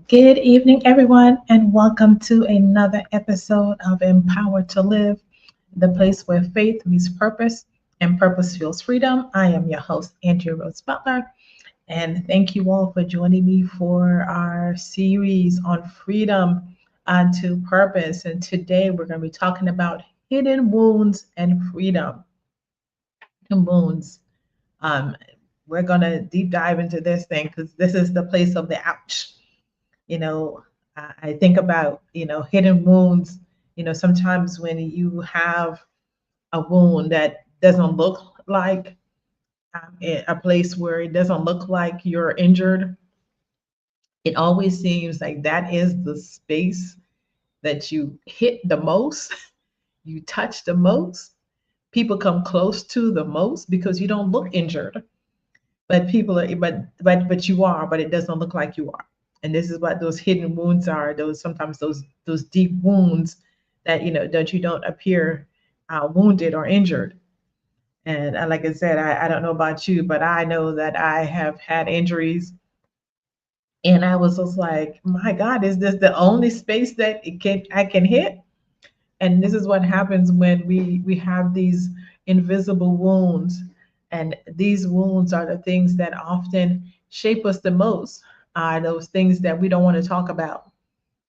Good evening, everyone, and welcome to another episode of Empowered to Live, the place where faith meets purpose and purpose fuels freedom. I am your host, Andrea Rose Butler, and thank you all for joining me for our series on freedom unto purpose. And today we're going to be talking about hidden wounds and freedom. Hidden wounds. Um, we're going to deep dive into this thing because this is the place of the ouch. you know I think about hidden wounds. Sometimes when you have a wound that doesn't look like a place where it doesn't look like you're injured, it always seems like that is the space that you hit the most, you touch the most, people come close to the most because you don't look injured, but people are, but you are, but it doesn't look like you are. And this is what those hidden wounds are. Those sometimes those deep wounds that that you don't appear wounded or injured. And like I said, I don't know about you, but I know that I have had injuries, and I was just like, my God, is this the only space that I can hit? And this is what happens when we have these invisible wounds. And these wounds are the things that often shape us the most, are those things that we don't want to talk about.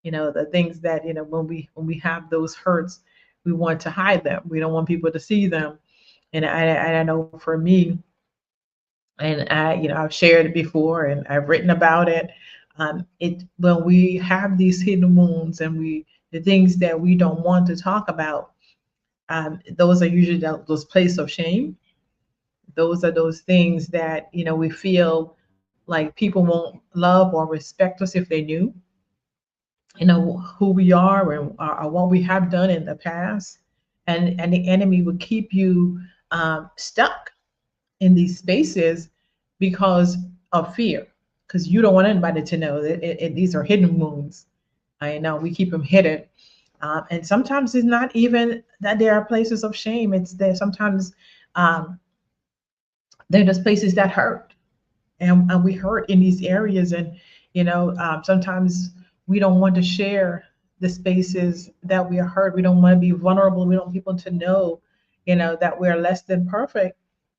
The things that when we have those hurts, we want to hide them, we don't want people to see them. And I know for me, and I've shared it before and I've written about it. It When we have these hidden wounds and the things that we don't want to talk about, those are usually those places of shame. Those are those things that we feel like people won't love or respect us if they knew who we are and what we have done in the past. And the enemy will keep you stuck in these spaces because of fear, because you don't want anybody to know that these are hidden wounds. I know we keep them hidden. And sometimes it's not even that there are places of shame. It's there sometimes, um, they're just places that hurt, and we hurt in these areas. And sometimes we don't want to share the spaces that we are hurt. We don't want to be vulnerable. We don't want people to know, that we're less than perfect.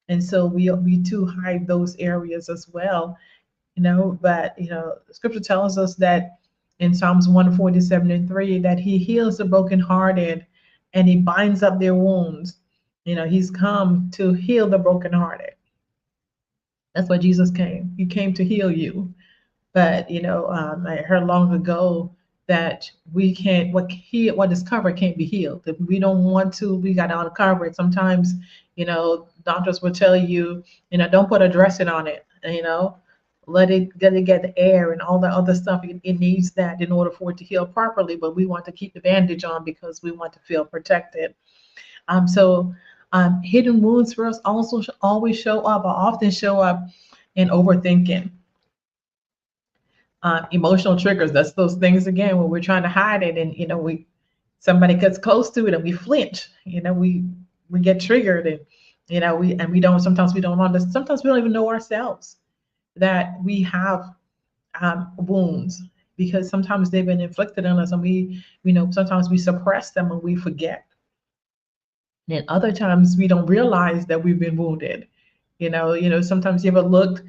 And so we too hide those areas as well. But scripture tells us that in Psalms 147:3, that he heals the brokenhearted and he binds up their wounds. He's come to heal the brokenhearted. That's why Jesus came. He came to heal you. But I heard long ago that we can't, what is covered can't be healed. If we don't want to, we got to uncover it. Sometimes doctors will tell you, don't put a dressing on it. Let it get the air and all the other stuff. It needs that in order for it to heal properly. But we want to keep the bandage on because we want to feel protected. So hidden wounds for us also always show up, or often show up, in overthinking. Emotional triggers, that's those things again when we're trying to hide it, and we somebody gets close to it and we flinch. We get triggered, and we don't, sometimes we don't understand, sometimes we don't even know ourselves that we have wounds, because sometimes they've been inflicted on us, and we know sometimes we suppress them and we forget. And other times we don't realize that we've been wounded. Sometimes you ever looked,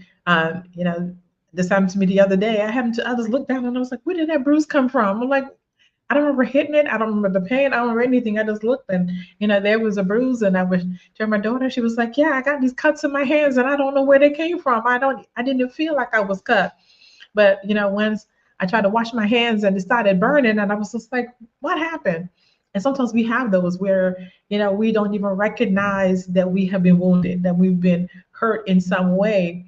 this happened to me the other day. I just looked down and I was like, where did that bruise come from? I'm like, I don't remember hitting it. I don't remember the pain. I don't remember anything. I just looked, and there was a bruise, and I was telling my daughter. She was like, yeah, I got these cuts in my hands and I don't know where they came from. I didn't feel like I was cut. But once I tried to wash my hands and it started burning, and I was just like, what happened? And sometimes we have those where we don't even recognize that we have been wounded, that we've been hurt in some way.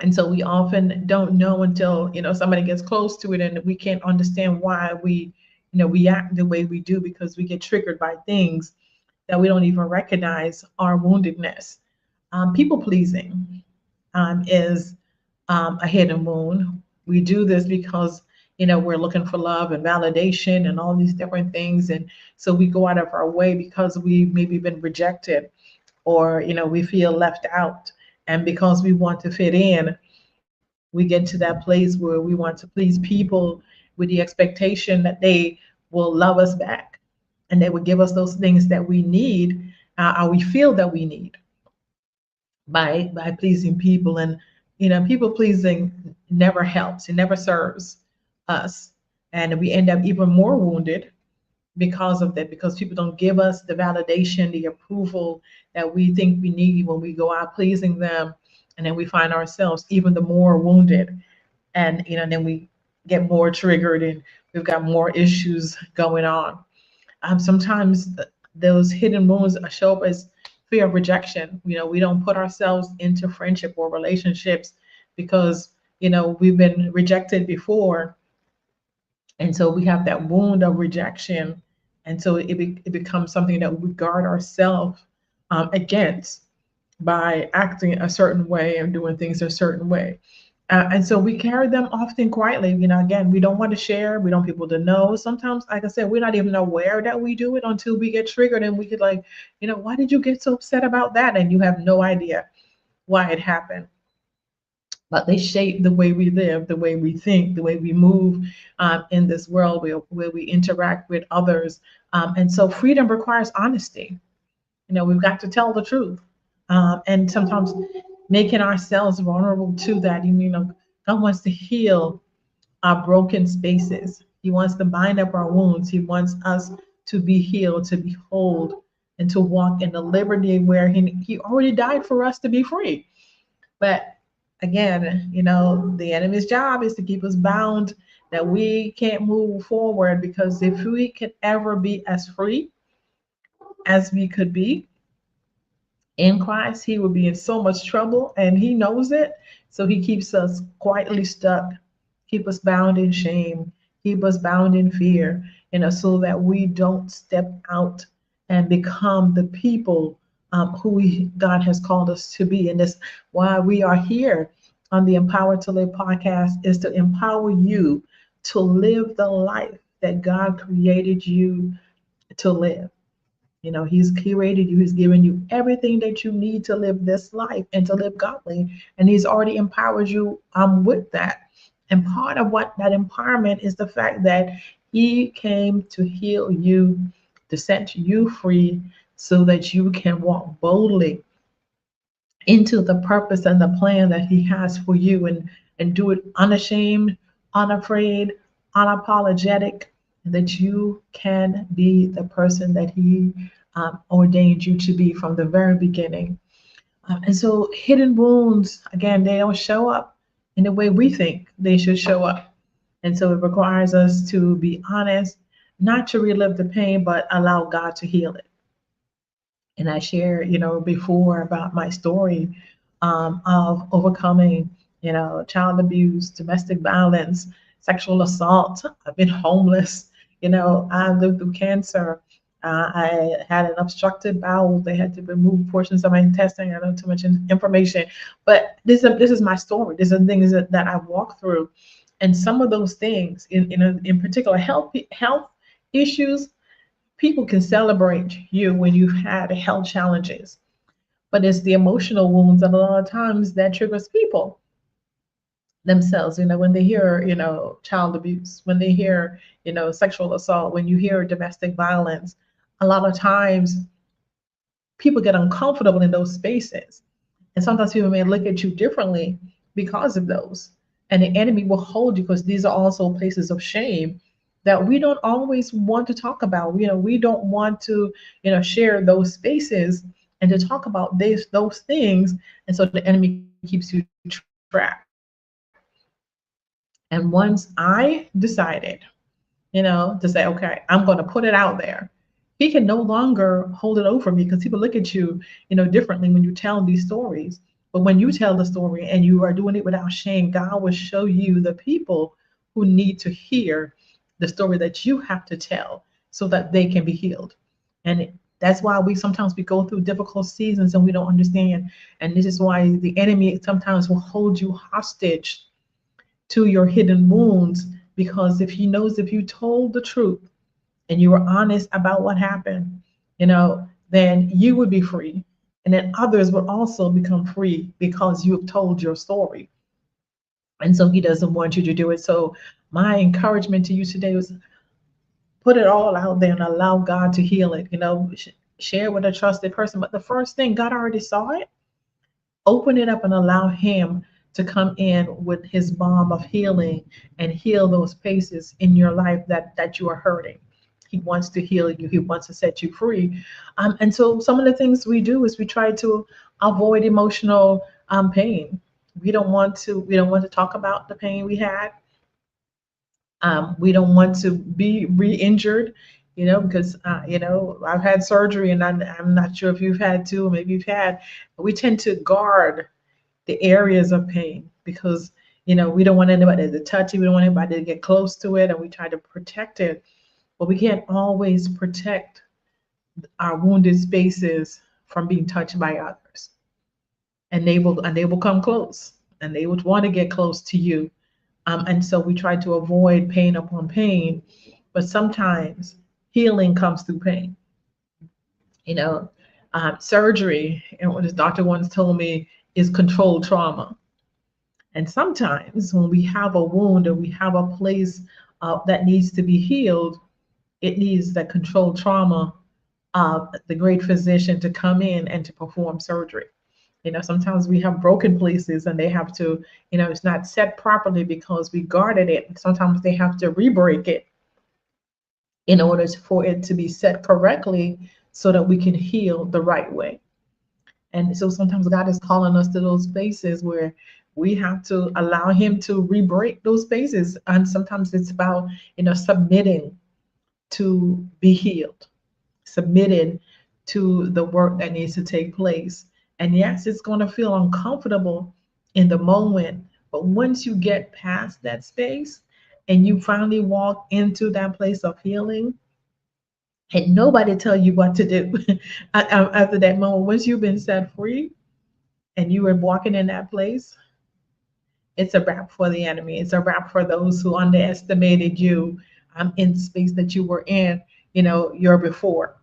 And so we often don't know until somebody gets close to it, and we can't understand why we act the way we do, because we get triggered by things that we don't even recognize our woundedness. People pleasing is a hidden wound. We do this because we're looking for love and validation and all these different things, and so we go out of our way because we maybe been rejected, or we feel left out, and because we want to fit in, We get to that place where we want to please people with the expectation that they will love us back and they will give us those things that we need, or we feel that we need by pleasing people. And people pleasing never helps. It never serves us, and we end up even more wounded because of that, because people don't give us the validation, the approval that we think we need when we go out pleasing them. And then we find ourselves even the more wounded, and then we get more triggered, and we've got more issues going on. Sometimes those hidden wounds show up as fear of rejection. We don't put ourselves into friendship or relationships because we've been rejected before, and so we have that wound of rejection, and so it becomes something that we guard ourselves against by acting a certain way and doing things a certain way. And so we carry them often quietly. Again, we don't want to share. We don't want people to know. Sometimes, like I said, we're not even aware that we do it until we get triggered and we get like, why did you get so upset about that? And you have no idea why it happened. But they shape the way we live, the way we think, the way we move in this world, where we interact with others. And so freedom requires honesty. We've got to tell the truth. And sometimes making ourselves vulnerable to that. God wants to heal our broken spaces. He wants to bind up our wounds. He wants us to be healed, to be whole, and to walk in the liberty where he already died for us to be free. But again, the enemy's job is to keep us bound, that we can't move forward, because if we could ever be as free as we could be in Christ, he would be in so much trouble, and he knows it. So he keeps us quietly stuck, keep us bound in shame, keep us bound in fear, so that we don't step out and become the people God has called us to be. And that's why we are here on the Empowered to Live podcast, is to empower you to live the life that God created you to live. He's created you, he's given you everything that you need to live this life and to live godly. And he's already empowered you with that. And part of what that empowerment is the fact that he came to heal you, to set you free, so that you can walk boldly into the purpose and the plan that he has for you, and do it unashamed, unafraid, unapologetic, that you can be the person that he ordained you to be from the very beginning. And so hidden wounds, again, they don't show up in the way we think they should show up. And so it requires us to be honest, not to relive the pain, but allow God to heal it. And I shared, before, about my story of overcoming, child abuse, domestic violence, sexual assault. I've been homeless. I lived through cancer. I had an obstructed bowel. They had to remove portions of my intestine. I don't know too much information, but this is my story. These are things that I walked through, and some of those things, in particular, health issues. People can celebrate you when you've had health challenges, but it's the emotional wounds that a lot of times that triggers people themselves. When they hear, child abuse, when they hear, sexual assault, when you hear domestic violence, a lot of times people get uncomfortable in those spaces. And sometimes people may look at you differently because of those. And the enemy will hold you, because these are also places of shame that we don't always want to talk about. We don't want to, share those spaces and to talk about those things. And so the enemy keeps you trapped. And once I decided, to say, okay, I'm going to put it out there, he can no longer hold it over me, because people look at you, differently when you tell these stories. But when you tell the story and you are doing it without shame, God will show you the people who need to hear the story that you have to tell, so that they can be healed. And that's why we go through difficult seasons and we don't understand. And this is why the enemy sometimes will hold you hostage to your hidden wounds, because if he knows, if you told the truth and you were honest about what happened, then you would be free. And then others would also become free because you have told your story. And so he doesn't want you to do it. So my encouragement to you today was put it all out there and allow God to heal it. Share with a trusted person. But the first thing, God already saw it. Open it up and allow Him to come in with His balm of healing and heal those places in your life that you are hurting. He wants to heal you. He wants to set you free. And so some of the things we do is we try to avoid emotional pain. We don't want to talk about the pain we had. We don't want to be re-injured, because I've had surgery, and I'm not sure if you've had too, maybe you've had. We tend to guard the areas of pain because we don't want anybody to touch it, we don't want anybody to get close to it, and we try to protect it. But we can't always protect our wounded spaces from being touched by others, and they will come close, and they would want to get close to you. And so we try to avoid pain upon pain, but sometimes healing comes through pain. You know, Surgery, and what his doctor once told me, is controlled trauma. And sometimes when we have a wound or we have a place that needs to be healed, it needs that controlled trauma of the great physician to come in and to perform surgery. Sometimes we have broken places and they have to, it's not set properly because we guarded it. Sometimes they have to re-break it in order for it to be set correctly so that we can heal the right way. And so sometimes God is calling us to those spaces where we have to allow Him to re-break those spaces. And sometimes it's about, submitting to be healed, submitting to the work that needs to take place. And yes, it's going to feel uncomfortable in the moment, but once you get past that space and you finally walk into that place of healing, and nobody tell you what to do after that moment, once you've been set free and you were walking in that place, it's a wrap for the enemy. It's a wrap for those who underestimated you in the space that you were in, you're before.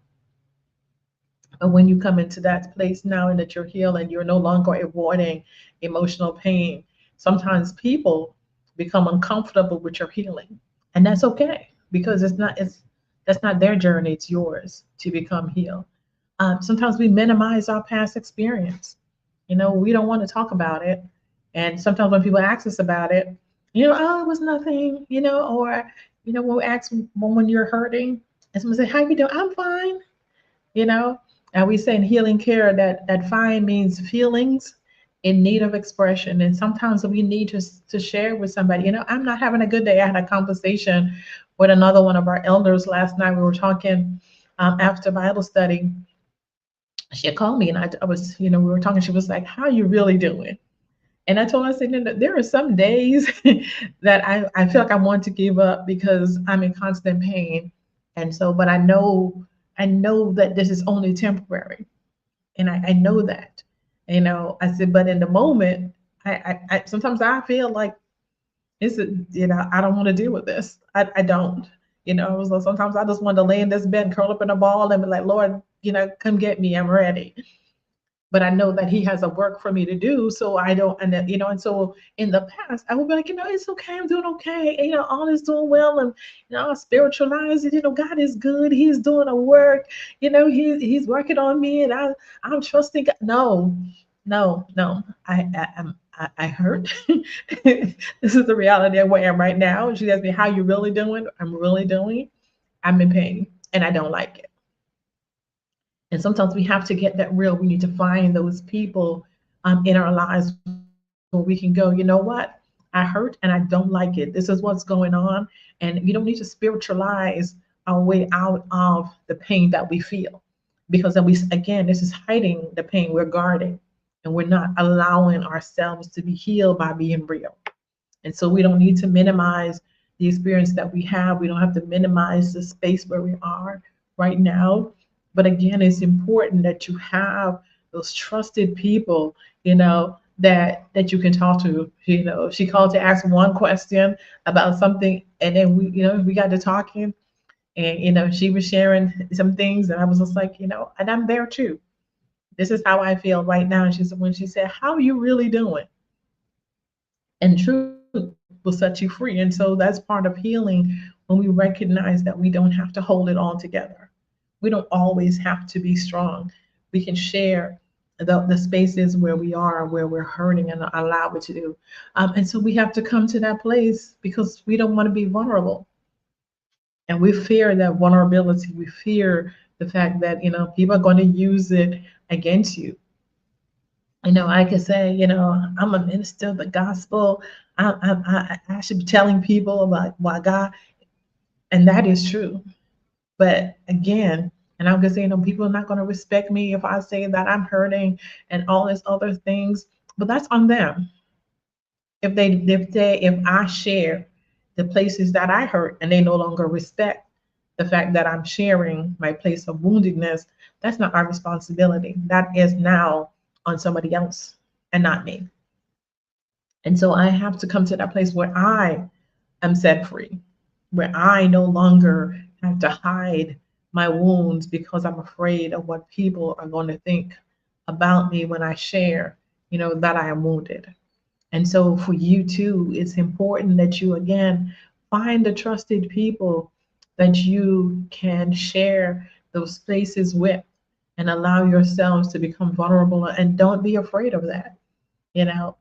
And when you come into that place now and that you're healed and you're no longer avoiding emotional pain, sometimes people become uncomfortable with your healing. And that's okay because that's not their journey, it's yours to become healed. Sometimes we minimize our past experience. We don't want to talk about it. And sometimes when people ask us about it, oh, it was nothing, or, when we ask when you're hurting, and someone say, how you doing? I'm fine, you know. And we say in healing care that fine means feelings in need of expression. And sometimes we need to share with somebody, I'm not having a good day. I had a conversation with another one of our elders last night. We were talking after Bible study. She had called me and I was, we were talking. She was like, how are you really doing? And I told her, I said, "No, there are some days that I feel like I want to give up because I'm in constant pain. And so, but I know that this is only temporary. And I know that, I said, but in the moment, I sometimes I feel like I don't want to deal with this. I don't, so sometimes I just want to lay in this bed, curl up in a ball and be like, Lord, come get me. I'm ready. But I know that He has a work for me to do. So I don't, and so in the past, I would be like, it's okay, I'm doing okay, all is doing well, and I spiritualize it. God is good, He's doing a work, He's working on me, and I'm trusting God. No, no, no. I hurt. This is the reality of where I am right now. She asks me, how you really doing? I'm really doing. I'm in pain and I don't like it. And sometimes we have to get that real. We need to find those people in our lives where we can go, you know what? I hurt and I don't like it. This is what's going on. And you don't need to spiritualize our way out of the pain that we feel. Because then again, this is hiding the pain we're guarding. And we're not allowing ourselves to be healed by being real. And so we don't need to minimize the experience that we have. We don't have to minimize the space where we are right now. But again, it's important that you have those trusted people, that you can talk to. She called to ask one question about something, and then we got to talking, and she was sharing some things, and I was just like, and I'm there too. This is how I feel right now. And when she said, how are you really doing? And truly, will set you free. And so that's part of healing, when we recognize that we don't have to hold it all together. We don't always have to be strong. We can share the spaces where we are, where we're hurting, and allow it to do. And so we have to come to that place because we don't want to be vulnerable. And we fear that vulnerability. We fear the fact that, people are going to use it against you. I could say, I'm a minister of the gospel. I should be telling people about why God, and that is true. But again, and I'm gonna say, people are not going to respect me if I say that I'm hurting and all these other things. But that's on them. If I share the places that I hurt and they no longer respect the fact that I'm sharing my place of woundedness, that's not our responsibility. That is now on somebody else and not me. And so I have to come to that place where I am set free, where I no longer have to hide my wounds because I'm afraid of what people are going to think about me when I share, that I am wounded. And so for you too, it's important that you again find the trusted people that you can share those spaces with and allow yourselves to become vulnerable, and don't be afraid of that, you know.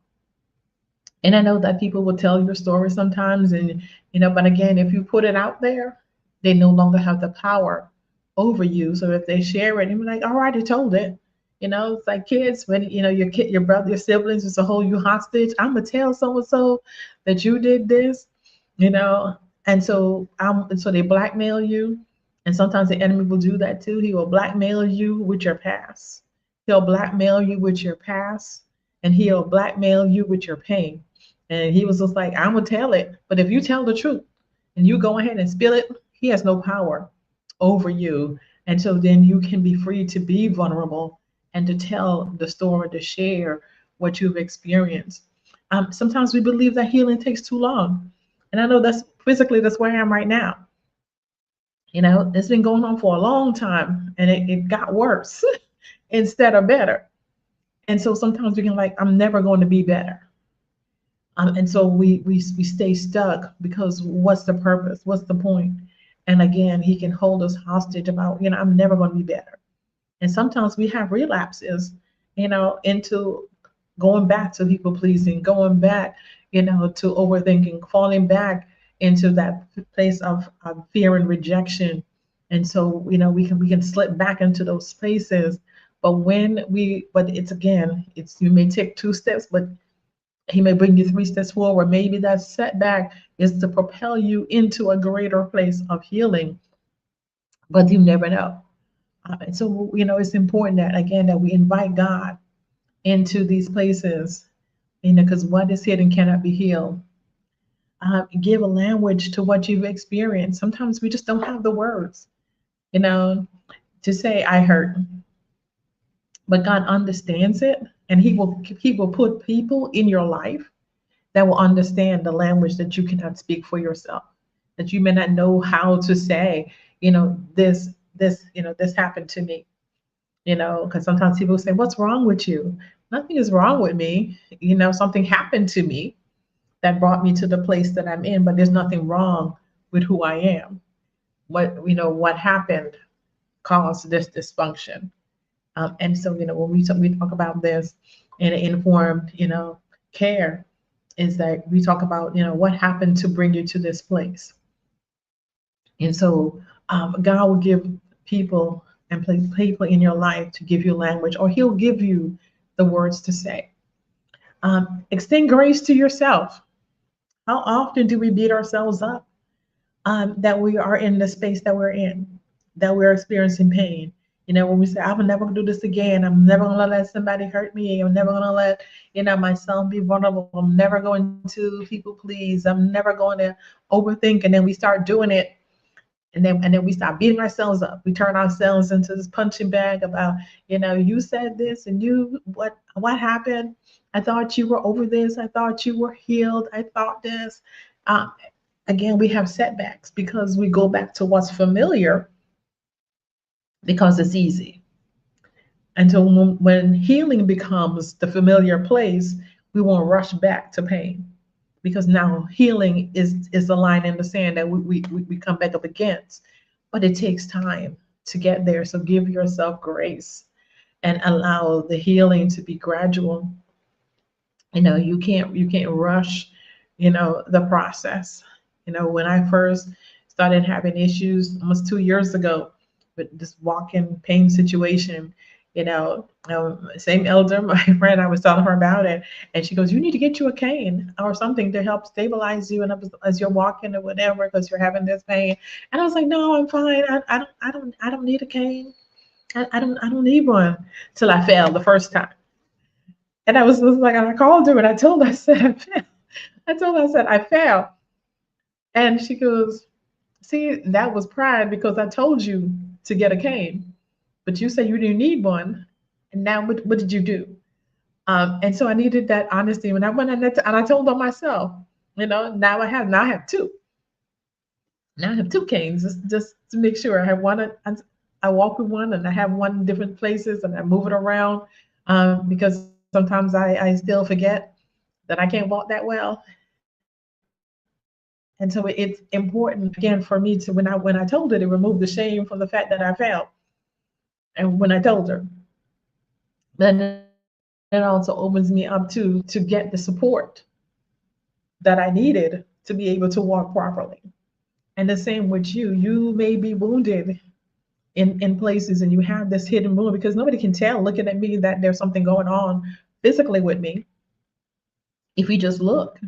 And I know that people will tell your story sometimes, and but again, if you put it out there, they no longer have the power over you. So if they share it, and be like, all right, I told it. It's like kids when your kid, your brother, your siblings is to hold you hostage. I'm gonna tell so and so that you did this, you know, and so they blackmail you, and sometimes the enemy will do that too. He will blackmail you with your past. He'll blackmail you with your past, and he'll blackmail you with your pain. And he was just like, I'm gonna tell it, but if you tell the truth and you go ahead and spill it, he has no power over you. And so then you can be free to be vulnerable and to tell the story, to share what you've experienced. Sometimes we believe that healing takes too long. And I know that's where I am right now. It's been going on for a long time, and it got worse instead of better. And so sometimes we can like, I'm never going to be better. And so we stay stuck because what's the purpose? What's the point? And again, he can hold us hostage about, I'm never going to be better. And sometimes we have relapses, into going back to people pleasing, going back, to overthinking, falling back into that place of fear and rejection. And so, we can slip back into those spaces. But it's again, you may take 2 steps, but he may bring you 3 steps forward. Maybe that setback is to propel you into a greater place of healing, but you never know. And so, it's important that, again, that we invite God into these places, because what is hidden cannot be healed. Give a language to what you've experienced. Sometimes we just don't have the words, to say, I hurt. But God understands it, and He will put people in your life that will understand the language that you cannot speak for yourself, that you may not know how to say, this happened to me, because sometimes people say, what's wrong with you? Nothing is wrong with me. Something happened to me that brought me to the place that I'm in, but there's nothing wrong with who I am. What happened caused this dysfunction. And so, when we talk about this in informed, care, is that we talk about, what happened to bring you to this place. And so God will give people and place people in your life to give you language, or He'll give you the words to say. Extend grace to yourself. How often do we beat ourselves up that we are in the space that we're in, that we're experiencing pain? When we say, I'm never gonna do this again, I'm never gonna let somebody hurt me, I'm never gonna let, myself be vulnerable, I'm never going to people please, I'm never going to overthink, and then we start doing it, and then we start beating ourselves up. We turn ourselves into this punching bag about, you said this, and what happened? I thought you were over this, I thought you were healed, I thought this. Again, we have setbacks because we go back to what's familiar because it's easy. And so when healing becomes the familiar place, we won't rush back to pain. because now healing is the line in the sand that we come back up against. But it takes time to get there. So give yourself grace and allow the healing to be gradual. You can't rush, the process. When I first started having issues almost 2 years ago with this walking pain situation, same elder, my friend, I was telling her about it, and she goes, "You need to get you a cane or something to help stabilize you, and as you're walking or whatever, because you're having this pain." And I was like, "No, I'm fine. I don't need a cane. I don't need one." Till I fell the first time. And I was like, and I called her and I told her, I said, I fell. I told her, I said, I fell. And she goes, "See, that was pride because I told you to get a cane, but you said you didn't need one. And now what did you do?" And so I needed that honesty. When I went and I told her myself, now I have two. Now I have two canes just to make sure. I have one, I walk with one, and I have one in different places, and I move it around because sometimes I still forget that I can't walk that well. And so it's important again for me to when I told her to remove the shame from the fact that I fell, and when I told her, then it also opens me up to get the support that I needed to be able to walk properly. And the same with you. You may be wounded in places and you have this hidden wound because nobody can tell looking at me that there's something going on physically with me if you just look.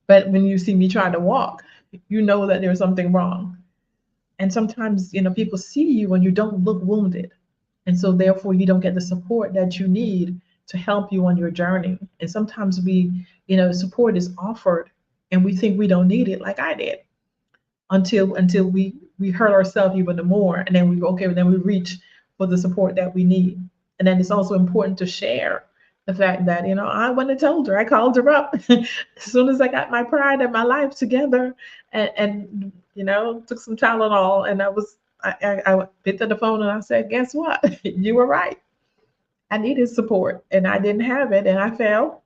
But when you see me trying to walk, you know that there's something wrong. And sometimes, people see you and you don't look wounded. And so therefore you don't get the support that you need to help you on your journey. And sometimes support is offered and we think we don't need it like I did until we hurt ourselves even more. And then then we reach for the support that we need. And then it's also important to share the fact that, I went and told her, I called her up as soon as I got my pride and my life together and took some Tylenol and I picked up the phone and I said, "Guess what? You were right. I needed support and I didn't have it and I fell."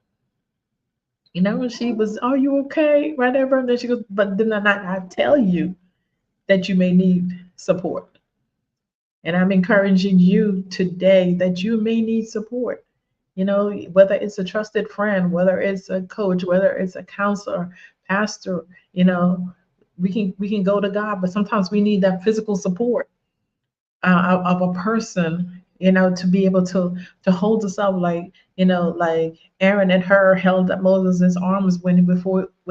And she was, "Are you okay?" Whatever. And then she goes, "But did I tell you that you may need support?" And I'm encouraging you today that you may need support. Whether it's a trusted friend, whether it's a coach, whether it's a counselor, pastor, we can go to God, but sometimes we need that physical support of a person, to be able to hold us up, like Aaron and Hur held up Moses' arms when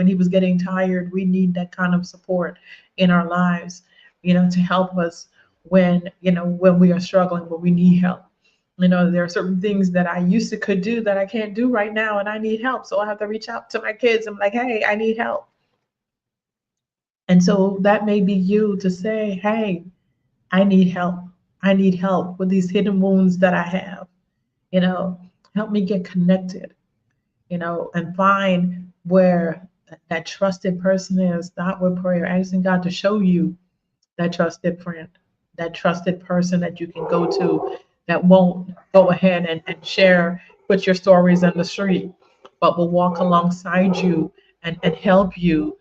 he was getting tired. We need that kind of support in our lives, to help us when we are struggling, when we need help. There are certain things that I used to could do that I can't do right now, and I need help. So I have to reach out to my kids. I'm like, "Hey, I need help." And so that may be you to say, "Hey, I need help. I need help with these hidden wounds that I have. You know, help me get connected, and find where that trusted person is." Start with prayer, asking God to show you that trusted friend, that trusted person that you can go to that won't go ahead and share, put your stories in the street, but will walk alongside you and help you,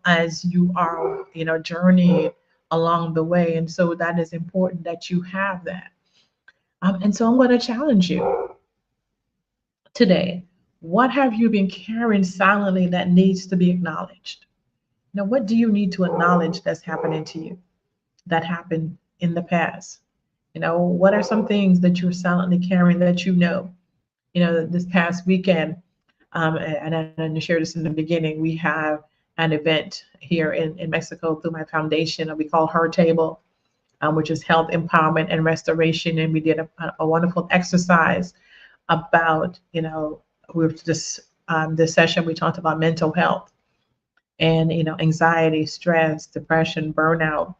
as you are, journeying along the way. And so that is important that you have that. And so I'm going to challenge you today. What have you been carrying silently that needs to be acknowledged? Now, what do you need to acknowledge that's happening to you, that happened in the past? What are some things that you're silently carrying that you know? This past weekend, and I didn't share this in the beginning, we have an event here in Mexico through my foundation that we call Her Table, which is health empowerment and restoration. And we did a wonderful exercise about, we just this session we talked about mental health and anxiety, stress, depression, burnout.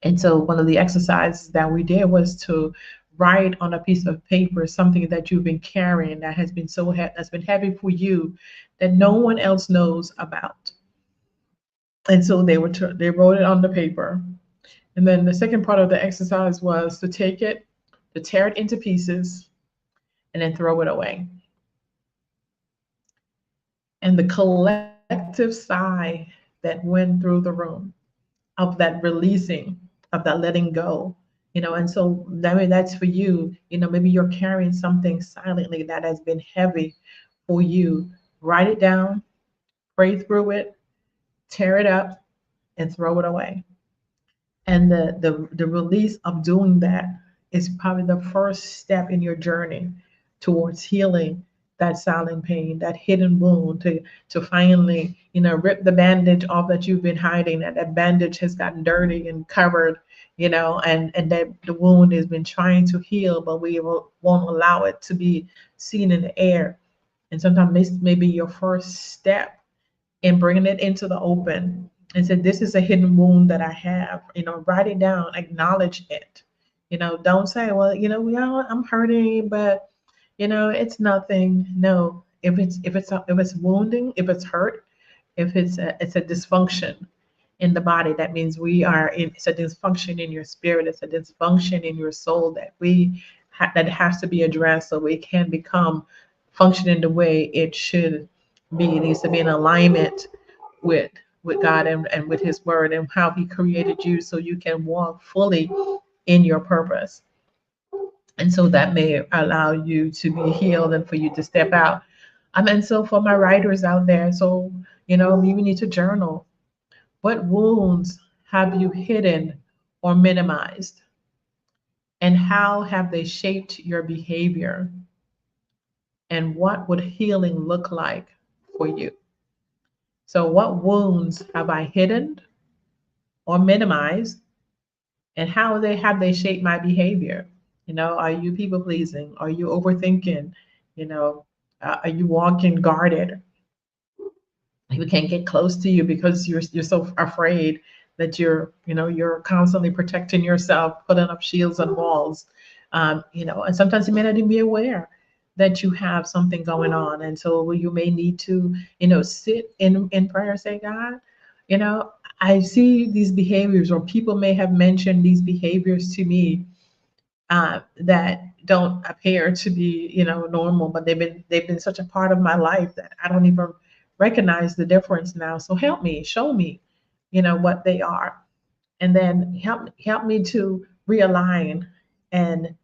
And so one of the exercises that we did was to write on a piece of paper something that you've been carrying that has been that's been heavy for you that no one else knows about. And so they wrote it on the paper. And then the second part of the exercise was to take it, to tear it into pieces, and then throw it away. and the collective sigh that went through the room of that releasing, of that letting go, and so that's for you. Maybe you're carrying something silently that has been heavy for you. Write it down, pray through it, tear it up, and throw it away. And the release of doing that is probably the first step in your journey towards healing that silent pain, that hidden wound, to finally, rip the bandage off that you've been hiding, that bandage has gotten dirty and covered, and that the wound has been trying to heal, but we won't allow it to be seen in the air. And sometimes this may be your first step and bringing it into the open and said, this is a hidden wound that I have. Write it down, acknowledge it. Don't say, well, I'm hurting, but it's nothing. No, if it's wounding, if it's hurt, if it's a dysfunction in the body, that means it's a dysfunction in your spirit, it's a dysfunction in your soul that has to be addressed so it can become functioning the way it should be. It needs to be in alignment with God and with His Word and how He created you, so you can walk fully in your purpose. And so that may allow you to be healed and for you to step out. And so for my writers out there, so you need to journal. What wounds have you hidden or minimized? And how have they shaped your behavior? And what would healing look like for you? So, what wounds have I hidden or minimized? And how have they shaped my behavior? Are you people pleasing? Are you overthinking? You know, are you walking guarded? People can't get close to you because you're so afraid that you're constantly protecting yourself, putting up shields and walls. And sometimes you may not even be aware that you have something going on, and so you may need to sit in prayer, say, God, you know I see these behaviors, or people may have mentioned these behaviors to me, that don't appear to be normal, but they've been such a part of my life that I don't even recognize the difference now. So help me, show me what they are, and then help me to realign and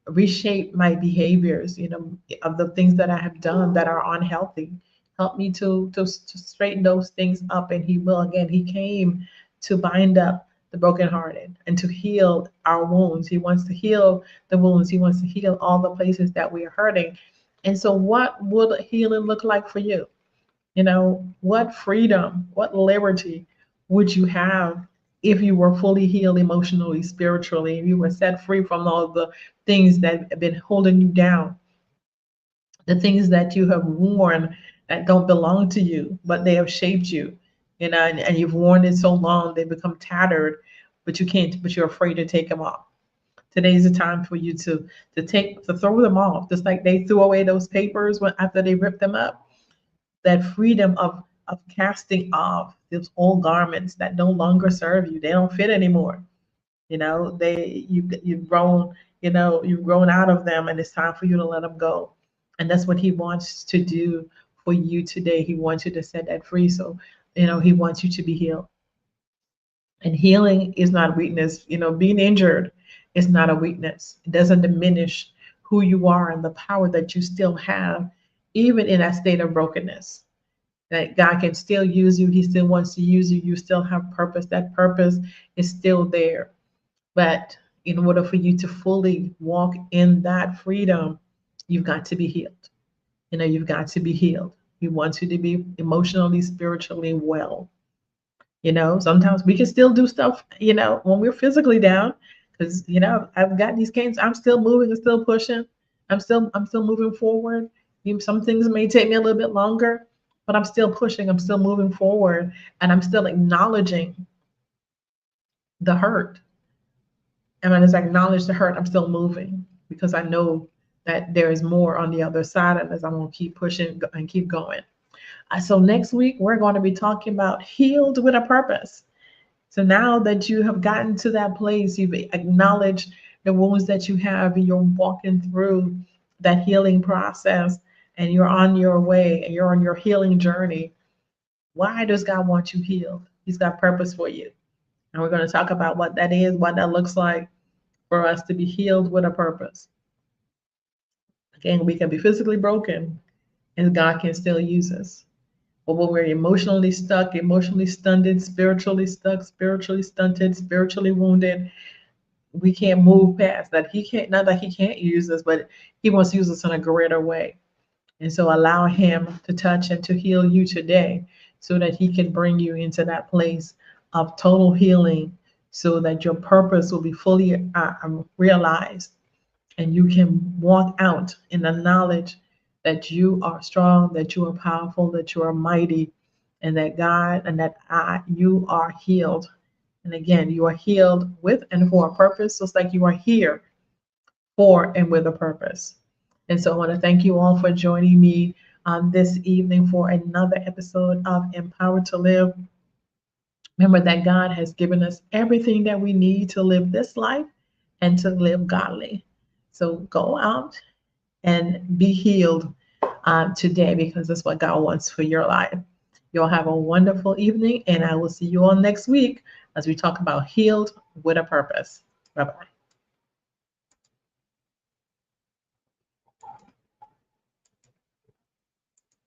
reshape my behaviors, of the things that I have done that are unhealthy. Help me to straighten those things up. And He will. Again, He came to bind up the brokenhearted and to heal our wounds. He wants to heal the wounds. He wants to heal all the places that we are hurting. And so what would healing look like for you? What freedom, what liberty would you have if you were fully healed emotionally, spiritually, if you were set free from all the things that have been holding you down, the things that you have worn that don't belong to you, but they have shaped you, and you've worn it so long they become tattered, but you're afraid to take them off. Today's the time for you to throw them off, just like they threw away those papers after they ripped them up. That freedom of casting off those old garments that no longer serve you. They don't fit anymore. You've grown, you've grown out of them, and it's time for you to let them go. And that's what He wants to do for you today. He wants you to set that free. So, He wants you to be healed. And healing is not weakness. Being injured is not a weakness. It doesn't diminish who you are and the power that you still have, even in that state of brokenness. That God can still use you. He still wants to use you. You still have purpose. That purpose is still there. But in order for you to fully walk in that freedom, you've got to be healed. You've got to be healed. He wants you to be emotionally, spiritually well. Sometimes we can still do stuff, when we're physically down, because, I've got these canes. I'm still moving and still pushing. I'm still moving forward. Some things may take me a little bit longer, but I'm still pushing. I'm still moving forward, and I'm still acknowledging the hurt. And as I acknowledge the hurt, I'm still moving because I know that there is more on the other side of this. I'm going to keep pushing and keep going. So next week, we're going to be talking about healed with a purpose. So now that you have gotten to that place, you've acknowledged the wounds that you have, and you're walking through that healing process. and you're on your way and you're on your healing journey, why does God want you healed? He's got purpose for you. And we're going to talk about what that is, what that looks like for us to be healed with a purpose. Again, we can be physically broken and God can still use us. But when we're emotionally stuck, emotionally stunted, spiritually stuck, spiritually stunted, spiritually wounded, we can't move past that. He can't, not that he can't use us, but he wants to use us in a greater way. And so allow him to touch and to heal you today so that he can bring you into that place of total healing so that your purpose will be fully realized and you can walk out in the knowledge that you are strong, that you are powerful, that you are mighty, and that God and that you are healed. And again, you are healed with and for a purpose, just like you are here for and with a purpose. And so I want to thank you all for joining me this evening for another episode of Empowered to Live. Remember that God has given us everything that we need to live this life and to live godly. So go out and be healed today because that's what God wants for your life. You'll have a wonderful evening, and I will see you all next week as we talk about healed with a purpose. Bye bye.